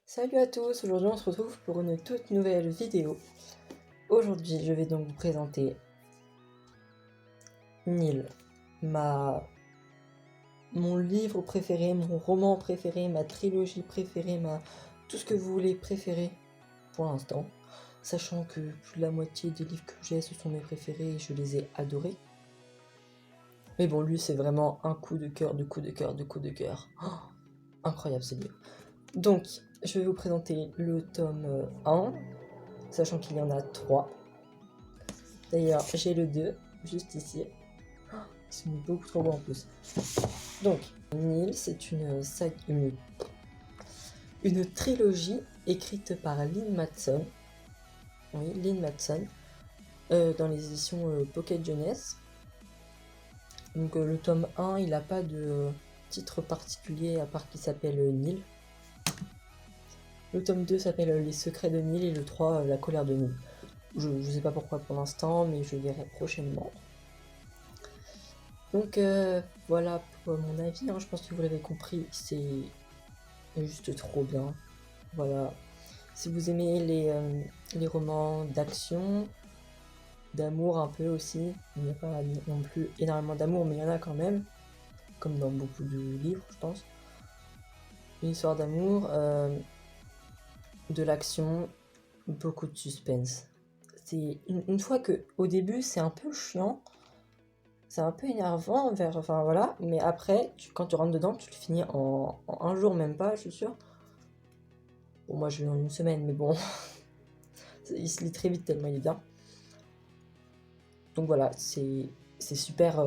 Salut à tous, aujourd'hui on se retrouve pour une toute nouvelle vidéo. Aujourd'hui je vais donc vous présenter Nil, mon livre préféré, mon roman préféré, ma trilogie préférée, tout ce que vous voulez préférer pour l'instant. Sachant que plus de la moitié des livres que j'ai ce sont mes préférés et je les ai adorés. Mais bon, lui c'est vraiment un coup de cœur, de coup de cœur, de coup de cœur. Oh, incroyable ce livre. Donc, je vais vous présenter le tome 1, sachant qu'il y en a 3. D'ailleurs, j'ai le 2, juste ici. Ils sont beaucoup trop beaux en plus. Donc, Nil, c'est une trilogie écrite par Lynn Matson. Oui, Lynn Matson. Dans les éditions Pocket Jeunesse. Donc, le tome 1, il n'a pas de titre particulier à part qu'il s'appelle Nil. Le tome 2 s'appelle Les Secrets de Nil et le 3, La Colère de Nil. Je ne sais pas pourquoi pour l'instant, mais je verrai prochainement. Donc voilà pour mon avis, hein. Je pense que vous l'avez compris, c'est juste trop bien. Voilà. Si vous aimez les romans d'action, d'amour un peu aussi, il n'y a pas non plus énormément d'amour, mais il y en a quand même, comme dans beaucoup de livres, je pense. Une histoire d'amour, de l'action, beaucoup de suspense. C'est une fois que, au début, c'est un peu chiant, c'est un peu énervant, enfin voilà, mais après, quand tu rentres dedans, tu le finis en un jour, même pas, je suis sûre. Bon, moi je l'ai en une semaine, mais bon, il se lit très vite tellement il est bien. Donc voilà, c'est super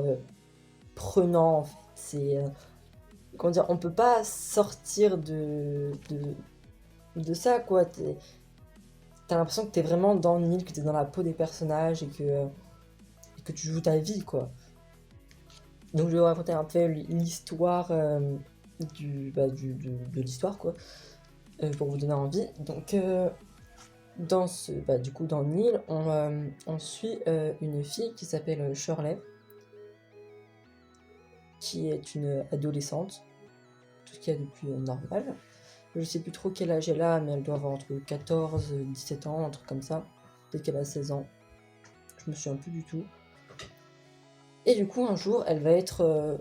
prenant. C'est comment dire, on peut pas sortir de ça, quoi. T'as l'impression que t'es vraiment dans Nil, que t'es dans la peau des personnages et que tu joues ta vie, quoi. Donc je vais vous raconter un peu l'histoire de l'histoire, quoi, pour vous donner envie. Donc dans Nil, on suit une fille qui s'appelle Shirley, qui est une adolescente, tout ce qu'il y a de plus normal. Je sais plus trop quel âge elle a, mais elle doit avoir entre 14 et 17 ans, un truc comme ça. Peut-être qu'elle a 16 ans. Je me souviens plus du tout. Et du coup, un jour, elle va être,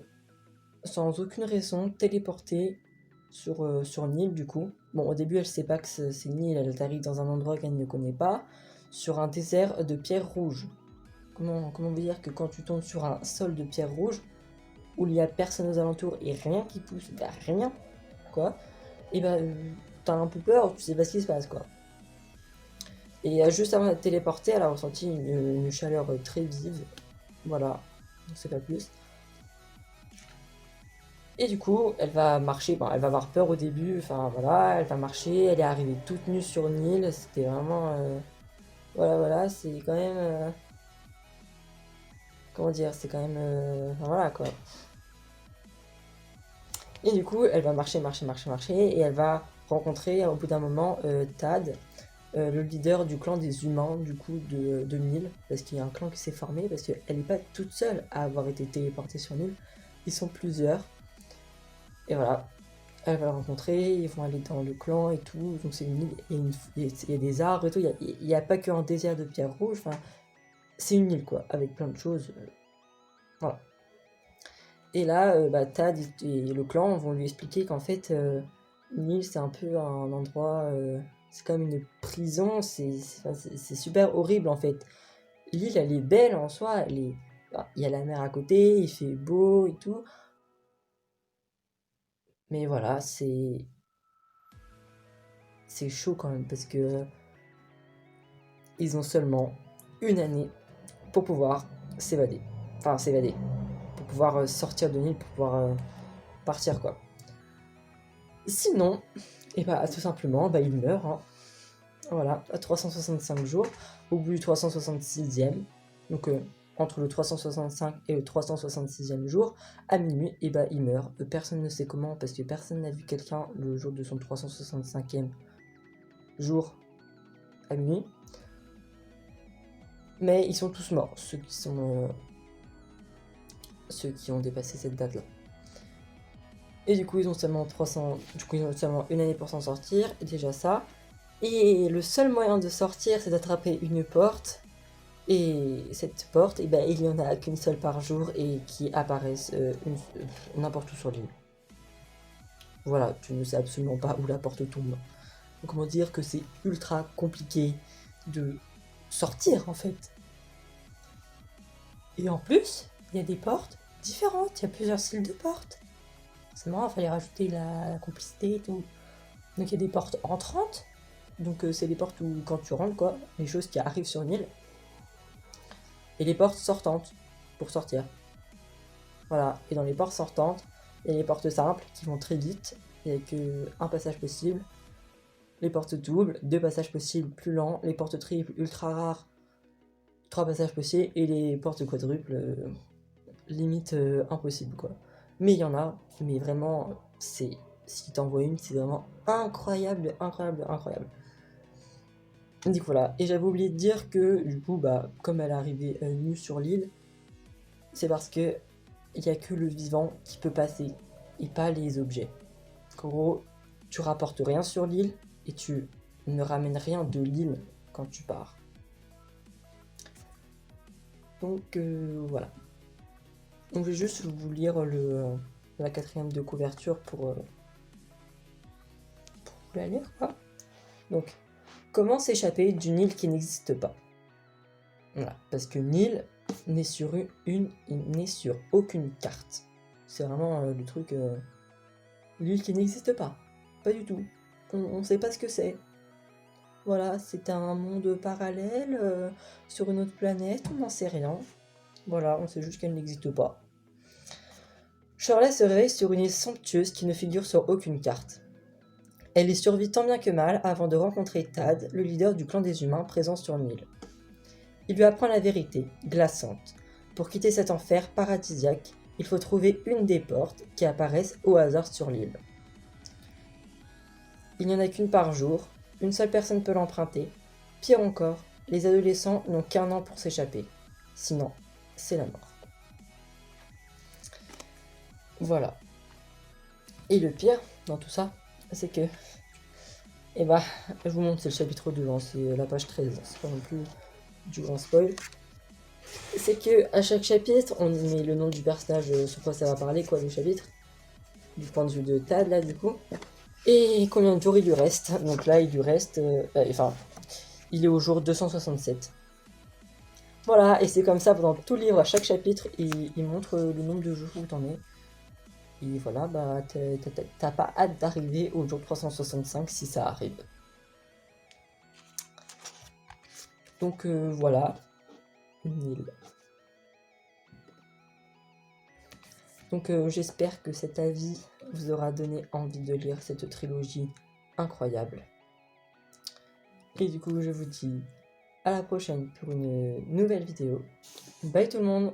sans aucune raison, téléportée sur Nil, du coup. Bon, au début, elle sait pas que c'est Nil, elle arrive dans un endroit qu'elle ne connaît pas, sur un désert de pierres rouges. Comment vous dire que quand tu tombes sur un sol de pierres rouges, où il y a personne aux alentours et rien qui pousse, bah rien, quoi, et bah t'as un peu peur, tu sais pas ce qui se passe, quoi. Et juste avant d'être téléportée, elle a ressenti une chaleur très vive, voilà, on sait pas plus. Et du coup, elle va marcher, bon, elle va avoir peur au début, enfin voilà, elle va marcher, elle est arrivée toute nue sur une île, c'était vraiment... voilà, c'est quand même... comment dire, c'est quand même... enfin, voilà, quoi. Et du coup, elle va marcher, et elle va rencontrer au bout d'un moment Tad, le leader du clan des humains, du coup, de Nil, parce qu'il y a un clan qui s'est formé, parce qu'elle n'est pas toute seule à avoir été téléportée sur Nil, ils sont plusieurs. Et voilà, elle va le rencontrer, ils vont aller dans le clan et tout, donc c'est une île, il y a des arbres et tout, il n'y a pas qu'un désert de pierre rouge, enfin, c'est une île quoi, avec plein de choses, voilà. Et là, Tad et le clan vont lui expliquer qu'en fait, une île c'est un peu un endroit, c'est comme une prison, c'est super horrible en fait. L'île elle est belle en soi, il y a la mer à côté, il fait beau et tout, mais voilà, c'est chaud quand même parce que ils ont seulement une année pour pouvoir s'évader. Enfin, s'évader. Pour pouvoir sortir de l'île, pour pouvoir partir, quoi. Sinon, et bah, tout simplement, bah, il meurt. Hein. Voilà, à 365 jours, au bout du 366e. Donc, entre le 365 et le 366e jour, à minuit, et bah, il meurt. Personne ne sait comment, parce que personne n'a vu quelqu'un le jour de son 365e jour à minuit. Mais ils sont tous morts, ceux qui ont dépassé cette date-là. Et du coup, ils ont seulement 300... Du coup, ils ont seulement une année pour s'en sortir, déjà ça. Et le seul moyen de sortir, c'est d'attraper une porte. Et cette porte, eh ben, il n'y en a qu'une seule par jour et qui apparaissent n'importe où sur l'île. Voilà, tu ne sais absolument pas où la porte tombe. Donc, comment dire que c'est ultra compliqué de sortir en fait. Et en plus, il y a des portes différentes, il y a plusieurs styles de portes. C'est marrant, il fallait rajouter la complicité et tout. Donc il y a des portes entrantes, donc c'est les portes où quand tu rentres quoi, les choses qui arrivent sur une île. Et les portes sortantes, pour sortir. Voilà, et dans les portes sortantes, il y a les portes simples qui vont très vite, il n'y a qu'un passage possible. Les portes doubles, 2 passages possibles plus lents. Les portes triples, ultra rares, 3 passages possibles. Et les portes quadruples, limite impossible quoi. Mais il y en a, mais vraiment, c'est si t'en vois une, c'est vraiment incroyable, incroyable, incroyable. Du coup voilà, et j'avais oublié de dire que du coup, bah, comme elle est arrivée nue sur l'île, c'est parce que il n'y a que le vivant qui peut passer et pas les objets. En gros, tu rapportes rien sur l'île et tu ne ramènes rien de l'île quand tu pars. Donc voilà. Donc je vais juste vous lire la 4e de couverture pour vous la lire quoi. Donc, comment s'échapper d'une île qui n'existe pas? Voilà, parce qu'une île n'est sur n'est sur aucune carte. C'est vraiment le truc, l'île qui n'existe pas. Pas du tout. On sait pas ce que c'est. Voilà, c'est un monde parallèle sur une autre planète, on n'en sait rien. Voilà, on sait juste qu'elle n'existe pas. Shirley se réveille sur une île somptueuse qui ne figure sur aucune carte. Elle y survit tant bien que mal avant de rencontrer Tad, le leader du clan des humains présent sur l'île. Il lui apprend la vérité, glaçante. Pour quitter cet enfer paradisiaque, il faut trouver une des portes qui apparaissent au hasard sur l'île. Il n'y en a qu'une par jour, une seule personne peut l'emprunter. Pire encore, les adolescents n'ont qu'1 an pour s'échapper. Sinon, c'est la mort. Voilà. Et le pire dans tout ça, c'est que... Eh bah, je vous montre, c'est le chapitre 2, hein, c'est la page 13, c'est pas non plus du grand spoil. C'est que à chaque chapitre, on met le nom du personnage sur quoi ça va parler, quoi, le chapitre. Du point de vue de Tad, là, du coup. Et combien de jours il lui reste. Donc là, il lui reste... enfin, il est au jour 267. Voilà, et c'est comme ça pendant tout le livre, à chaque chapitre, il montre le nombre de jours où t'en es. Et voilà, bah, t'as pas hâte d'arriver au jour 365 si ça arrive. Donc voilà, une île. Donc j'espère que cet avis vous aura donné envie de lire cette trilogie incroyable. Et du coup, je vous dis à la prochaine pour une nouvelle vidéo. Bye tout le monde!